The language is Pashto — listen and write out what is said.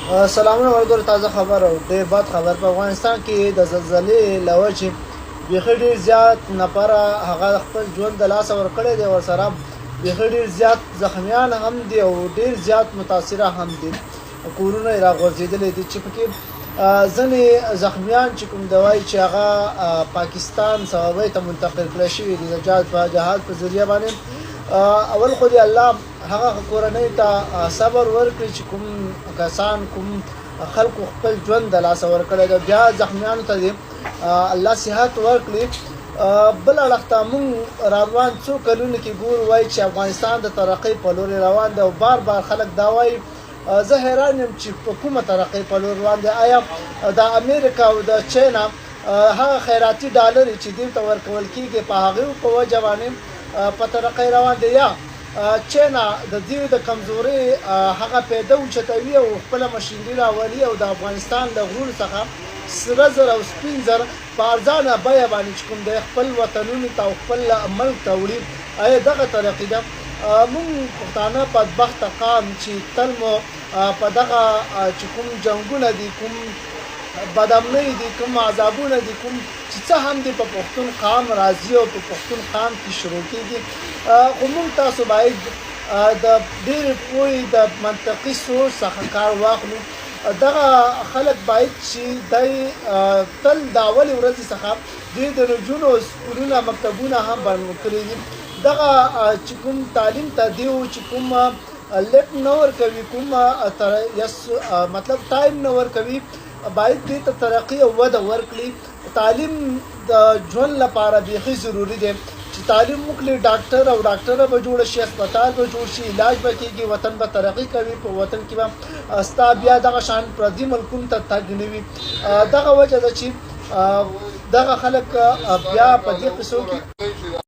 سلامونه ورګور تازه خبر او ډېر بد خبر په افغانستان کې د زلزلې لوجې بیخي ډېر زیات نفره هغه خپل ژوند د لاسه ورکړی دی او سره بیخي ډېر زیات زخمیان هم دي او ډېر زیات متاثره هم دي کورونه یې راغورځېدلي دي چې پکې ځینې زخمیان چې کوم دوای چې هغه پاکستان صوابۍ ته منتقل کړی شوي دي د جهاد په ذریعه باندې اول خو دې الله هغه کورنۍ ته صبر ورکړي چې کوم کسان کوم خلکو خپل ژوند د لاسه ورکړی دی بیا زخمیانو ته دې الله صحت ورکړي بل اړخ ته موږ روان څو کلونو کې ګورو وایي چې افغانستان د ترقۍ په لورې روان دی او بار بار خلک دا وایي زه حیران یم چې په کومه ترقۍ په لور روان دی آیا د امریکا او د چینا هغه خیراتي ډالرې چې دوی ته ورکول کېږي په هغې په وجه باندې په ترقۍ روان دی یا چینا د دوی د کمزورۍ هغه پیدا اوچتوي او خپله مشینري راولي او د افغانستان له غرونو څخه سره زر او سپین زر په ارزانه بیه باندې چې کوم دی خپل وطنونو ته او خپل ملک ته وړي آیا دغه ترقي ده مونږ پښتانه بدبخته قام چې تل مو په دغه چې کوم جنګونه دي کوم بدامنۍ دي کوم عذابونه دي کوم چې څه هم دي په پښتون قام راځي او په پښتون قام کې شروع کېږي خو مونږ تاسو باید د ډېرې پوهې د منطقي سوچ څخه کار واخلو دغه خلک باید چې دی تل د اولې ورځې څخه دوی د نجونو سکولونه مکتبونه هم بند کړي دي دغه چې کوم تعلیم ته دیو چې کوم لیپ نه ورکوي کوم مطلب ټایم نه ورکوي باید دې ته ترقي او وده ورکړي تعلیم د ژوند لپاره بیخي ضروري دی چې تعلیم وکړي ډاکټر او ډاکټره به جوړ شي هسپتال به جوړ شي علاج به کېږي وطن به ترقي کوي په وطن کې به ستا بیا دغه شان پردي ملکونو ته تګ نه وي دغه وجه ده چې دغه خلک بیا په دې قصو کې